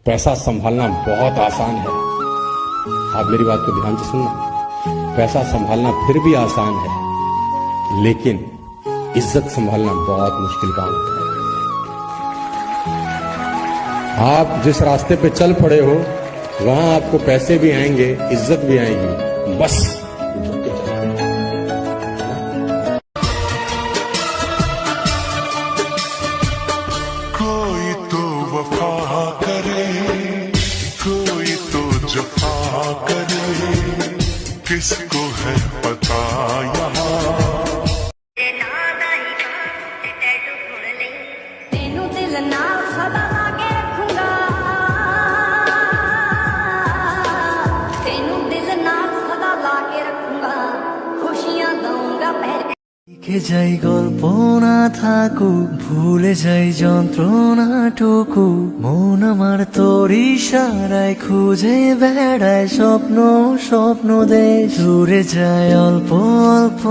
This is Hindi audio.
पैसा संभालना बहुत आसान है। आप मेरी बात को ध्यान से सुनना। पैसा संभालना फिर भी आसान है, लेकिन इज्जत संभालना बहुत मुश्किल काम होता है। आप जिस रास्ते पे चल पड़े हो वहां आपको पैसे भी आएंगे, इज्जत भी आएगी, बस झुक के चलना। कोई तो वफा करे, कोई तो जफा करे, किसको है पता यहाँ। तेनू दिल नाल सदा लागे रखूंगा, तेनू दिल नाल सदा लागे रखूंगा, खुशियां दूंगा पहले। লিখে যাই গল্প না থাকুক, ভুলে যাই যন্ত্রণাটুকু, মন আমার তোর ইশারায় খুঁজে বেড়ায় স্বপ্ন স্বপ্ন দেশ, দূরে যায় অল্প অল্প।